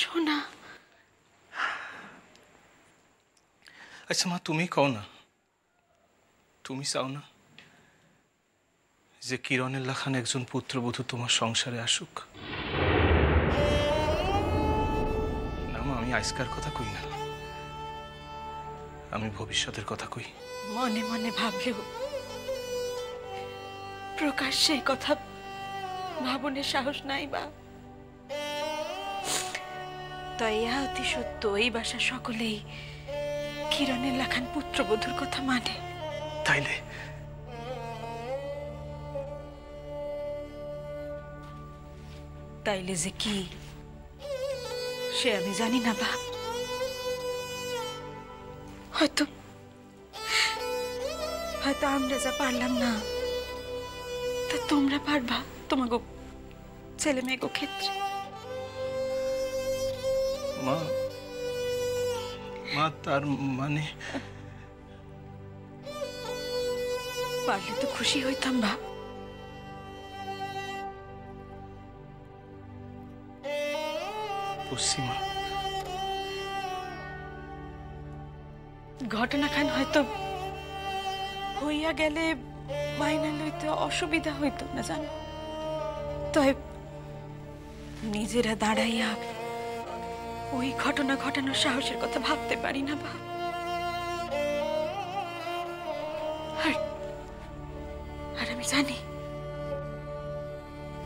সোনা। আচ্ছা মা, তুমি কও না, তুমি চাও না যে কিরণের লাখান একজন পুত্রবধূ তোমার সংসারে আসুক? না মা, আমি আজকার কথা কই না, আমি ভবিষ্যতের কথা কই। মনে মনে ভাবলেও প্রকাশ্যে কথা ভাবনের সাহস নাই বা। তাই ইহা অতি সত্য, এই বাসা সকলেই কিরণের লাখান পুত্রবধূর কথা মানে। তাইলে তাইলে যে কি সে আমি জানি না বাপ। হয়তো হয়তো আমরা যা পারলাম না তা তোমরা পারবা তোমাকে ছেলে মেয়েকে ক্ষেত্রে। মা, মা তার মানে পারলে তো খুশি হইতাম বাপ। পশ্চিমা ঘটনাখান হয়তো হইয়া গেলে মাইনা লইতে অসুবিধা হইতো না জানো, তাই নিজেরা দাঁড়াইয়া ওই ঘটনা ঘটানোর সাহসের কথা ভাবতে পারি না বাপ। আর আমি জানি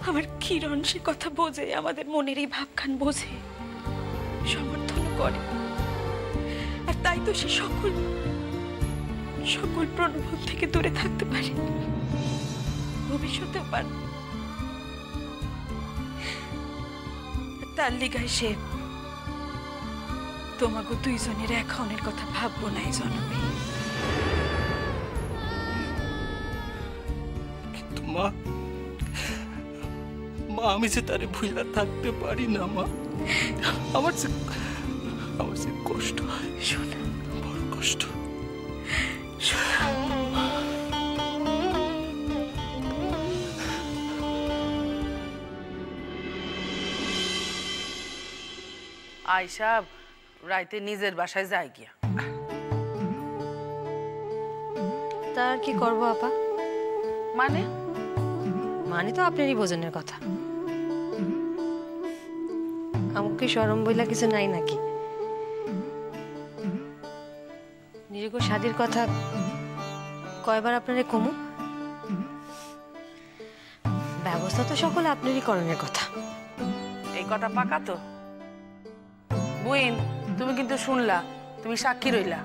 আমার কিরণ সে কথা বোঝে, আমাদের মনের এই ভাবখান বোঝে, সমর্থন করে। আর তাই তো সে সকল প্রলোভন থেকে দূরে থাকতে পারে, ভবিষ্যতেও পারে। তার লিগায় সে তোমাকে দুইজনের এক হনের কথা ভাববো নাই জনমে। কিন্তু মা, মা আমি যে তারে ভুইলা থাকতে পারি না মা। আমার যে কষ্ট হয়, শোনা, বড় কষ্ট। আয়শা রাইতে নিজের বাসায় যায় গিয়া। তার কি করবো আপা? মানে মানে তো আপনারই বোঝনের কথা। আমাকে শরম বইলা কিছু নাই নাকি? নিজেকে শাদির কথা কয়বার আপনারে কমু? ব্যবস্থা তো সকল আপনারই করণের কথা। এই কথা পাকা তো? বুইন, তুমি কিন্তু শুনলা, তুমি সাক্ষী রইলা।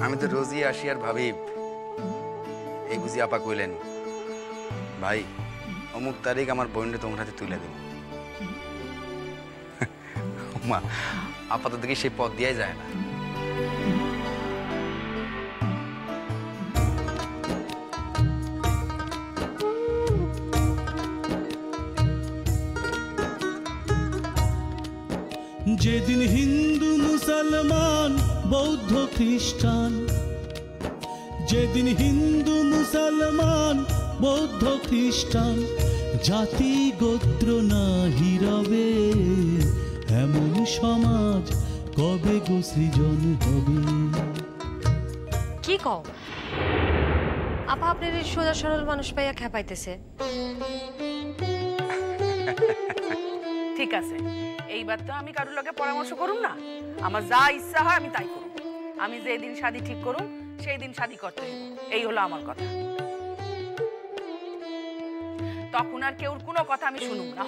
আমি তো রোজই আসি আর ভাবি এই বুঝি আপা কইলেন ভাই অমুক তারিখ আমার বোনটা তোমার হাতে তুলে দেব। মা আপাতত দেখি সেই পথ দিয়াই যায় না। যেদিন হিন্দু মুসলমান বৌদ্ধ খ্রিস্টান, যেদিন হিন্দু মুসলমান বৌদ্ধ খ্রিস্টান জাতি গোত্র না হিরবে, এমন সমাজ কবে গো সৃজন হবে? কি কও আপা? আপনার সোজা সরল মানুষ পাইয়া খেপাইতেছে। ঠিক আছে, এইবার তো আমি কারোর লগে পরামর্শ করুম না, আমার যা ইচ্ছা হয় আমি তাই করুম। আমি যে দিন শাদী ঠিক করুম সেই দিন শাদী করতে হইব, এই হলো আমার কথা। তখন আর কেউর কোনো কথা আমি শুনুম না।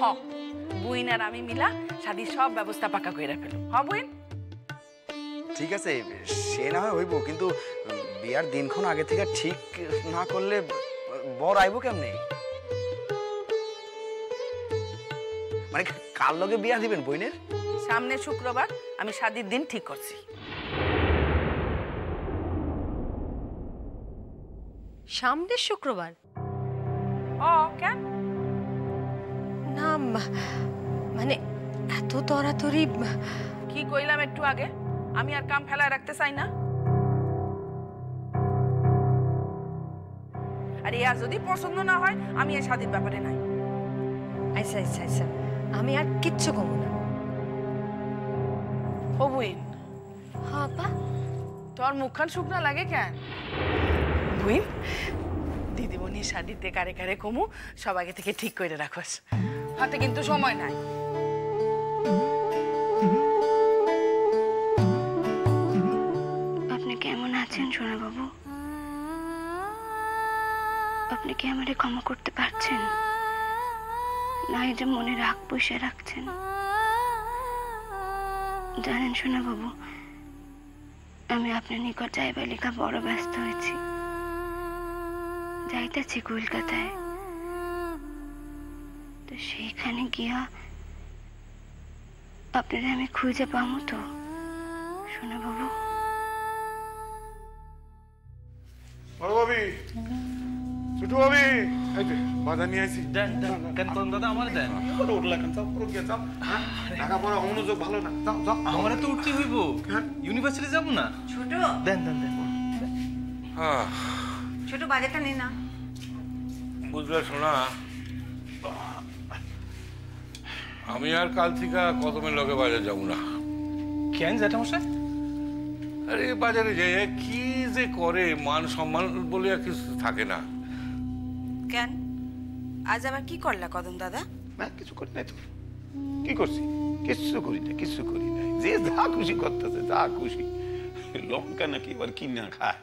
বুইন আর আমি মিলা শাদীর সব ব্যবস্থা পাকা কইরা ফেলুম। বুইন? ঠিক আছে, সে না হয় হইব, কিন্তু বিয়ার দিনক্ষণ আগে থেকে ঠিক না করলে বর আইব কেমনে? মানে কার লগে বিয়া দিবেন বইনের? সামনে শুক্রবার আমি শাদীর দিন ঠিক করছি। সামনের শুক্রবার? কেন? না মানে এত তড়াতড়ি। কি কইলাম একটু আগে, আমি আর কাম ফেলায় রাখতে চাই না। আর ইয়া যদি পছন্দ না হয় আমি এই শাদীর ব্যাপারে নাই। আচ্ছা আচ্ছা আচ্ছা, আমি আর কিচ্ছু কমু না। ও বুইন, হ্যাঁ আপা। তোর মুখখান শুকনা লাগে কেন? বুইন, দিদিমণি শাড়িতে কারে কারে কমু সব আগে থেকে ঠিক করে রাখোস, হাতে কিন্তু সময় নাই। আপনি কেমন আছেন সোনা বাবু? আপনি কি আমারে ক্ষমা করতে পারছেন, না এই যে মনে রাগ পুষে রাখছেন? জানেন সোনা বাবু, আমি আপনার নিকট যাইবার লেখা বড় ব্যস্ত হয়েছি। যাইতেছি কলকাতায়, তো সেইখানে গিয়া আপনারা আমি খুঁজে পাবো তো সোনা বাবু? বড় ভাবি, ছোট ভাবি, এই যে বাজার নিয়ে আইছি। দেন দেন কেন কোন দাদা আমার দেন। পুরো উঠলা কেন? যাও, পুরো গিয়ে যাও। লেখাপড়া মনোযোগ ভালো না, যাও যাও। আমারে তো উঠতে হইব, ইউনিভার্সিটি যাব না। ছোট দেন দেন দেন। ছোট বাজারটা নে না। বুঝলে শোনা, আমি আর কাল থেকে কদমের লগে বাজার যাব না। কেন জ্যাঠামশাই? আরে বাজারে যে কি যে করে, মান সম্মান বলে আর কিছু থাকে না। কেন আজ আবার কি করলা কদম দাদা? না কিছু করি নাই তো। কি করছি? কিচ্ছু করি না, কিছু করি নাই। যে যা খুশি করতেছে, যা খুশি। লঙ্কা নাকি এবার কিনা খায়।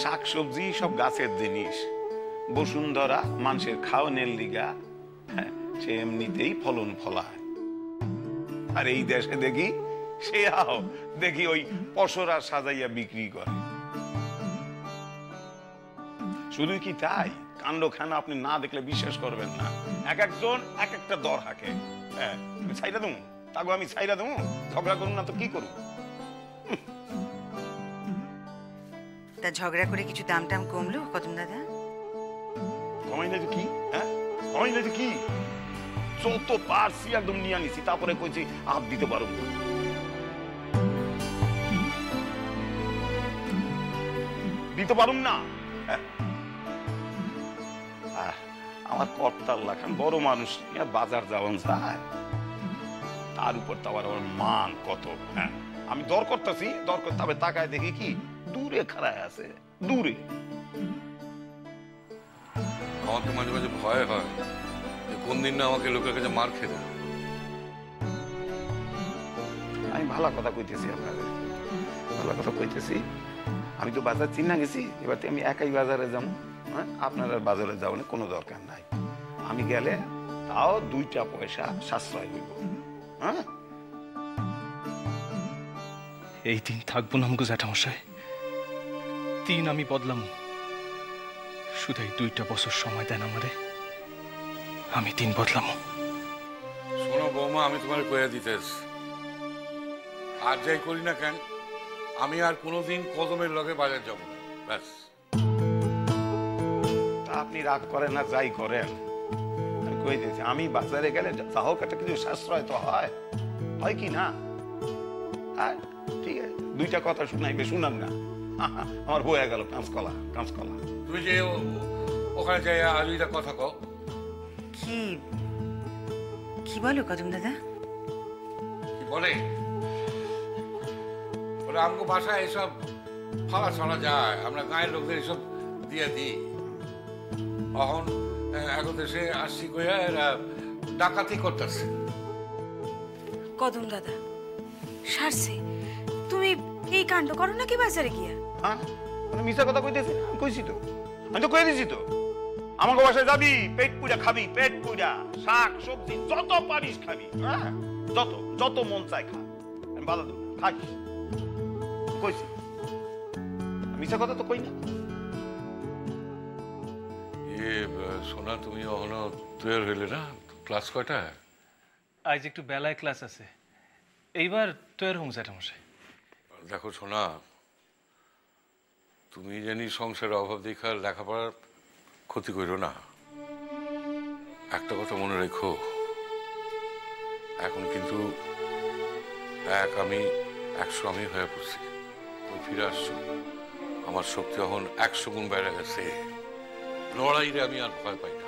শাক সবজি সব গাছের জিনিস। বসুন্ধরা মানুষের খাওয়ানোর লিগা, হ্যাঁ, সে এমনিতেই ফলন ফলায়। আর এই দেশে দেখি সে দেখি ওই পসরা সাজাইয়া বিক্রি করে। শুধু কি তাই, কাণ্ড খানা আপনি না দেখলে বিশ্বাস করবেন না। এক একজন এক একটা দর হাঁকে। হ্যাঁ, আমি ছাইরা দেবো, তাগো আমি ছাইরা দেবো। ঝগড়া করুন না তো কি করুন? তা ঝগড়া করে কিছু দাম টাম কমলো কদম দাদা? কমাই নাই তো কি? হ্যাঁ, কমাই নাই তো কি? যত পারছি একদম নিয়ে আনিছি, তারপরে কইছি হাত দিতে পারো না। দিতে পারুম না। আমার কর্তার লাখান বড় মানুষ নিয়ে বাজার যাওয়ান যায়, তার উপর তো আবার আমার মান কত। হ্যাঁ, আমি দর করতেছি, দর করতে হবে, তাকায় দেখি কি দূরে খাড়ায় আছে, দূরে। আমার তো মাঝে মাঝে ভয় হয় যে কোন দিন না আমাকে লোকের কাছে মার খেতে। আমি ভালো কথা কইতেছি আপনাদের, ভালো কথা কইতেছি। আমি তো বাজার চিনা গেছি, এবার আমি একাই বাজারে যাবো। হ্যাঁ, আপনার আর বাজারে যাওয়ার কোনো দরকার নাই। আমি গেলে তাও 2টা পয়সা সাশ্রয় হইব। হ্যাঁ, এই দিন থাকবো না আমগো জ্যাঠামশাই, 3 আমি বদলাম। শুধু 2টা বছর সময় দেন আমারে, আমি 3 বদলাম। শোনো বৌমা, আমি তোমার কইয়া দিতেছি, আর যাই করি না কেন, আমি আর কোনোদিন কদমের লগে বাজার যাব না। ব্যাস। আপনি রাগ করেন না, যাই করেন, আমি কই দিয়েছি আমি বাজারে গেলে যা হোক একটা কিছু সাশ্রয় তো হয়, হয় কি না? আর ঠিক আছে, 2টা কথা শুনাইবে, শুনান না। আমার বয়ে গেল কাঁচকলা, কাঁচকলা। তুমি যে ওখানে যাই আর 2টা কথা কও। কি কি বলো কদম দাদা? কি বলে? বলে আমগো বাসায় এসব ফালা ছড়া যায়, আমরা গায়ের লোকদের এসব দিয়ে দিই। এখন এখন সে আসছি কইয়া এরা ডাকাতি করতেছে। কদম দাদা সারছে, তুমি এই কাণ্ড করো নাকি বাজারে গিয়া? হ্যাঁ, মিথ্যা কথা কইতেছি? আমি কইছি তো, আমি তো কয়ে দিছি তো। আমাকে বাসায় যাবি, পেট পুরা খাবি, পেট পুরা শাক সবজি যত পারিস খাবি। হ্যাঁ, যত যত মন চাই খা, আমি বাধা দেবো, খাস। কইছি, মিথ্যা কথা তো কই না। সোনা, তুমি এখনো তৈরি হইলে না? ক্লাস কয়টা? আজ একটু বেলায় ক্লাস আছে, এইবার তৈরি হম জ্যাঠামশাই। দেখো সোনা, তুমি জানি সংসারের অভাব দেখা লেখাপড়ার ক্ষতি করো না। একটা কথা মনে রেখো, এখন কিন্তু আমি 100 আমি হয়ে পড়ছি। তুমি ফিরে আসছো, আমার শক্তি এখন 100 গুণ বেড়ে গেছে। লড়াইরে আমি আর ভয় পাই না।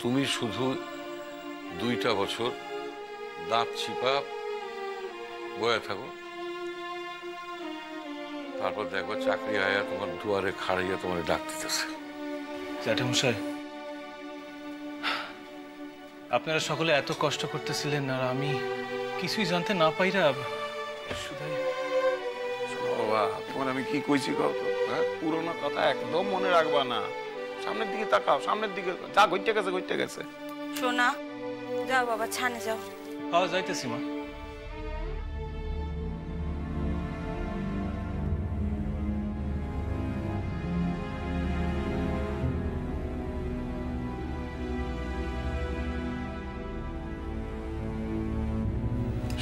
তুমি শুধু 2টা বছর দাঁত চিপা বয়ে থাকো, তারপর দেখো চাকরি আয়া তোমার দুয়ারে খাড়াইয়া তোমার ডাক দিতেছে। জ্যাঠামশাই, আপনারা সকলে এত কষ্ট করতেছিলেন আর আমি কিছুই জানতে না পাইরা শুধাই। শোনো বাবা, তোমার আমি কি কইছি কও তো? হ্যাঁ, পুরোনো কথা একদম মনে রাখবা না। সামনের দিকে তাকাও, সামনের দিকে যা ঘটতে গেছে ঘটতে গেছে। সোনা, যাও বাবা, ছানে যাও। হ্যাঁ, যাইতেছি মা।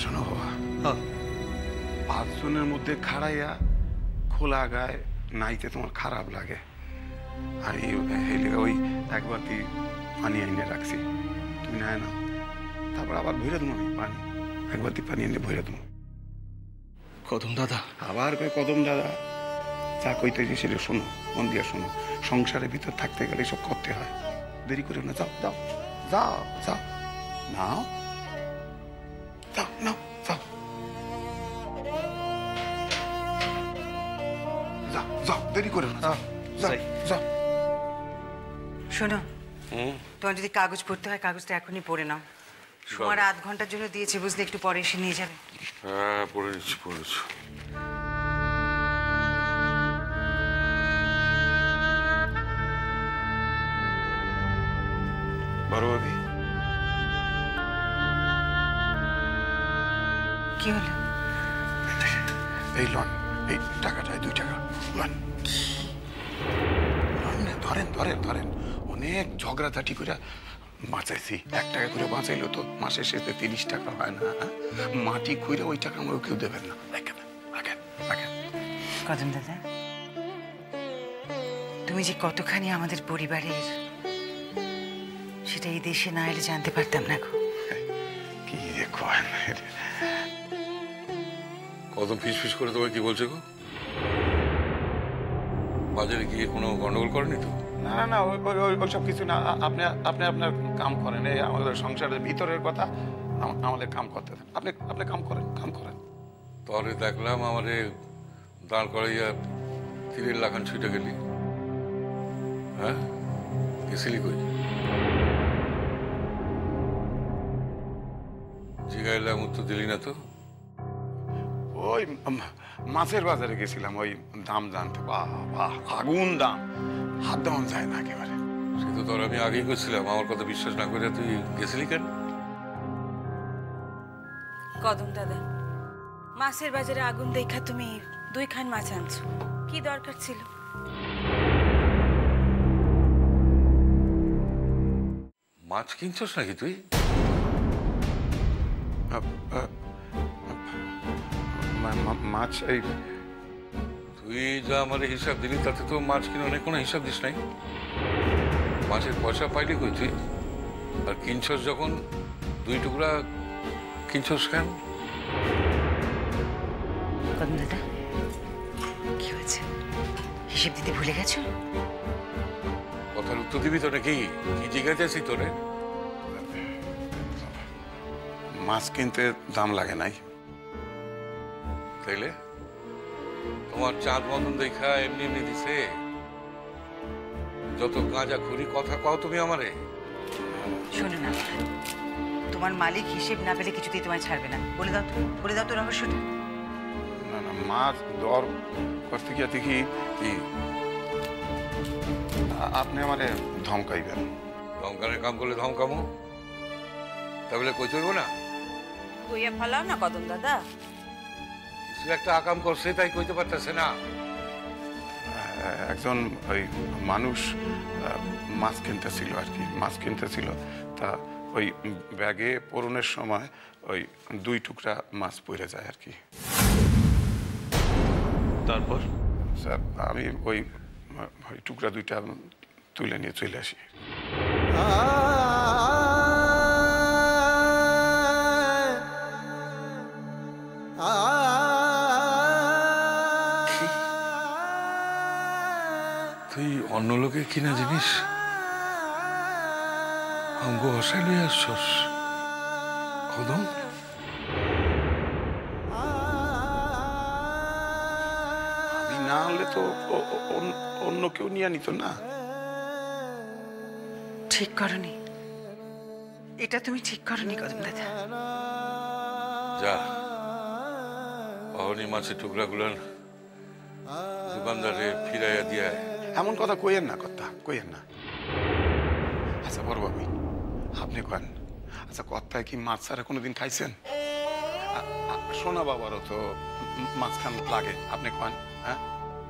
শোনো বাবা, হ্যাঁ, 5 জনের মধ্যে খাড়াইয়া খোলা গায়ে নাইতে তোমার খারাপ লাগে। আমি ওই এক বাতি পানি এনে রাখছি, তুমি নাই না, তারপর আবার ভরে দেবো আমি পানি, এক বাতি পানি এনে ভরে দেবো। কদম দাদা। আবার কয় কদম দাদা, যা কইতেছি সেটা শোনো, মন দিয়ে শোনো। সংসারের ভিতর থাকতে গেলে সব করতে হয়, দেরি করে না। যাও যাও যাও যাও, নাও যাও, নাও যাও, যাও যাও, দেরি করে না, যাও যাও যাও। শোনো, তোমার যদি কাগজ পড়তে হয় কাগজটা এখনই পড়ে নাও। সময় 8 ঘন্টার জন্য দিয়েছে, বুঝলে, একটু পরে এসে নিয়ে যাবে। হ্যাঁ, পড়েছি পড়েছি। বড় ভাবি, কি হলো? এই লন, এই টাকাটা, 2 টাকা লন। ধরেন ধরেন ধরেন, অনেক ঝগড়াঝাটি করে বাঁচাইছি। 1 টাকা করে বাঁচাইলো তো মাসের শেষে 30 টাকা হয় না? মাটি খুঁড়ে ওই টাকা আমাকে কেউ দেবেন না। রাখেন রাখেন রাখেন। কদম দাদা, তুমি যে কতখানি আমাদের পরিবারের, সেটা এই দেশে না এলে জানতে পারতাম না গো। কি দেখো, কদম ফিস করে তোমায় কি বলছে গো? বাজারে গিয়ে কোনো গন্ডগোল করেনি তো? না না না, ওইসব কিছু না। আপনি আপনি আপনার কাম করেন, এই আমাদের সংসারের ভিতরের কথা আমাদের কাম করতে দেন। আপনি আপনি কাম করেন, কাম করেন। তাহলে দেখলাম আমারে দাঁড় করাইয়া তীরের লাগান ছুটে গেলি। হ্যাঁ, গেছিলি কই? জিগাইলাম, উত্তর দিলি না তো? ওই মাছের বাজারে গেছিলাম, ওই দাম জানতে। বাহ বাহ, আগুন দাম, হাত দেওয়া যায় না একেবারে। সে তো তোর আমি আগেই করছিলাম, আমার কথা বিশ্বাস না করে তুই গেছিলি কেন? কদম দাদা, মাছের বাজারে আগুন দেখা তুমি 2 খান মাছ আনছো, কি দরকার ছিল? মাছ কিনছস নাকি তুই? মাছ, এই তুই যা আমার হিসাব দিলি তাতে তো মাছ কিনে অনেক কোনো হিসাব দিস নাই। মাছের পয়সা পাইলি কই তুই? আর কিনছস যখন 2 টুকরা কিনছস কেন? কদম দাদা, কি হয়েছে? হিসেব দিতে ভুলে গেছো? কথার উত্তর দিবি তো নাকি? কি জিজ্ঞাসা তোরে? মাছ কিনতে দাম লাগে নাই। তাইলে তোমার চাঁদ বন্ধন দেখা এমনি এমনি দিছে? যত গাঁজা খুরি কথা কও তুমি আমারে। শোনো না, তোমার মালিক হিসেব না পেলে কিছুতেই তোমায় ছাড়বে না। বলে দাও তো, বলে দাও তো রহস্যটা। না না, মাছ দর করতে গিয়ে দেখি কি আপনি আমারে ধমকাইবেন। ধমকানের কাম করলে ধমকামো, তাহলে কই চলবো না? কইয়া ফেলাও না কদম দাদা। কিছু একটা আকাম করছে তাই কইতে পারতেছে না। একজন ওই মানুষ মাছ কিনতেছিল আর কি, মাছ কিনতেছিল। তা ওই ব্যাগে পূরণের সময় ওই 2 টুকরা মাছ পড়ে যায় আর কি। তারপর স্যার, আমি ওই টুকরা 2টা তুলে নিয়ে চলে আসি। তুই অন্য লোকের কিনা জিনিস আমগো বাসায় লই আসছস কদম? আমি না হলে তো অন্য কেউ নিয়ে নিত না। ঠিক করনি, এটা তুমি ঠিক করনি কদম দাদা। যা অহনি মাছের টুকরাগুলান দোকানদারে ফিরাইয়া দিয়া। এমন কথা কইেন না, কথা কইেন না। আচ্ছা বড় বাবু আপনি কেন, আচ্ছা কথায় কি মাছ ছাড়া কোনোদিন খাইছেন? সোনা বাবারও তো মাছ খান লাগে, আপনি কেন? হ্যাঁ,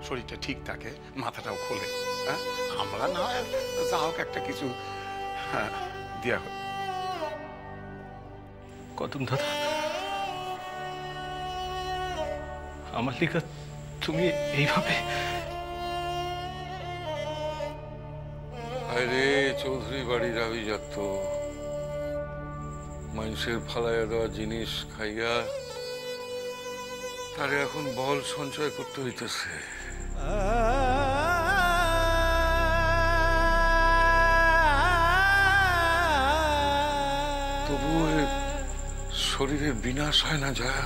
শরীরটা ঠিক থাকে, মাথাটাও খোলে। হ্যাঁ, আমরা না হয় যা হোক একটা কিছু দিয়া হোক। কদম দাদা, আমার লিখা তুমি এইভাবে? আরে চৌধুরী বাড়ির আভিজাত্য, মানুষের ফালাইয়া দেওয়া জিনিস খাইয়া তারে এখন বল সঞ্চয় করতে হইতেছে। তবুও শরীরের বিনাশ হয় না যায়।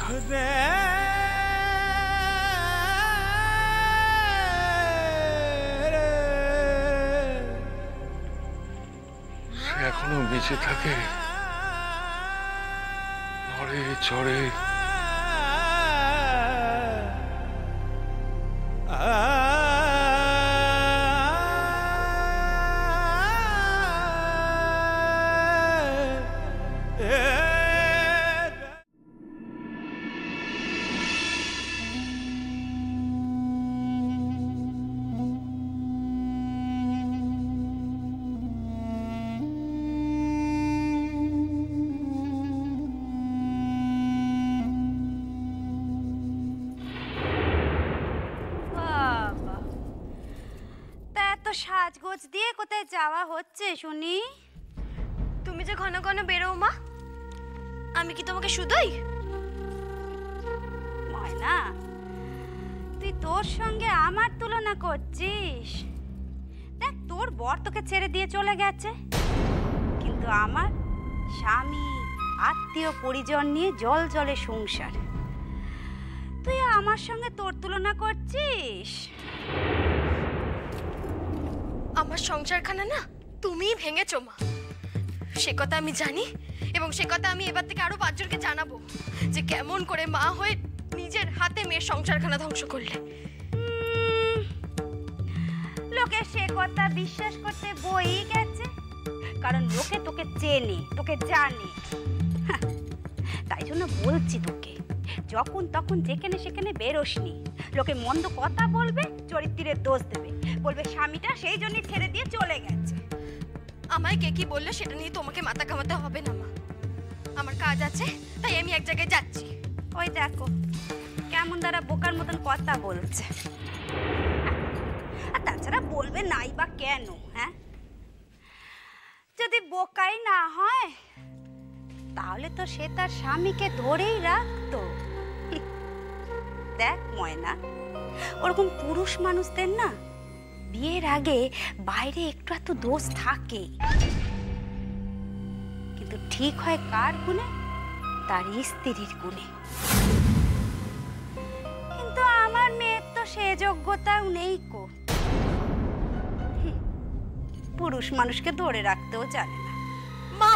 সে এখনো বেঁচে থাকে, নড়ে চড়ে। সাজগোজ দিয়ে কোথায় যাওয়া হচ্ছে শুনি? তুমি যে ঘন ঘন বেরো মা, আমি কি তোমাকে শুধুই? ময়না, তুই তোর সঙ্গে আমার তুলনা করছিস? দেখ, তোর বর তোকে ছেড়ে দিয়ে চলে গেছে, কিন্তু আমার স্বামী, আত্মীয় পরিজন নিয়ে জল জলে সংসার। তুই আমার সঙ্গে তোর তুলনা করছিস? আমার সংসারখানা না তুমিই ভেঙেছো মা, সে কথা আমি জানি, এবং সে কথা আমি এবার থেকে আরো 5 জনকে জানাবো যে কেমন করে মা হয়ে নিজের হাতে মেয়ের সংসারখানা ধ্বংস করলে। লোকে সে কথা বিশ্বাস করতে বই গেছে, কারণ লোকে তোকে চেনে, তোকে জানে। তাই জন্য বলছি তোকে, যখন তখন যেখানে সেখানে বেরোসনি। লোকে মন্দ কথা বলবে, চরিত্রের দোষ দেবে, বলবে স্বামীটা সেই জন্যই ছেড়ে দিয়ে চলে গেছে। আমায় কে কি বললো সেটা নিয়ে তোমাকে মাথা ঘামাতে হবে না মা, আমার কাজ আছে, তাই আমি এক জায়গায় যাচ্ছি। ওই দেখো কেমন তারা বোকার মতন কথা বলছে। আর তাছাড়া বলবে নাই বা কেন? হ্যাঁ, যদি বোকাই না হয় তাহলে তো সে তার স্বামীকে ধরেই রাখতো। দেখ ময়না, ওরকম পুরুষ মানুষদের না বিয়ের আগে বাইরে একটু এত দোষ থাকে, কিন্তু ঠিক হয় কার গুণে? তার স্ত্রীর গুণে। কিন্তু আমার মেয়ের তো সে যোগ্যতাও নেই কো, পুরুষ মানুষকে ধরে রাখতেও জানে না। মা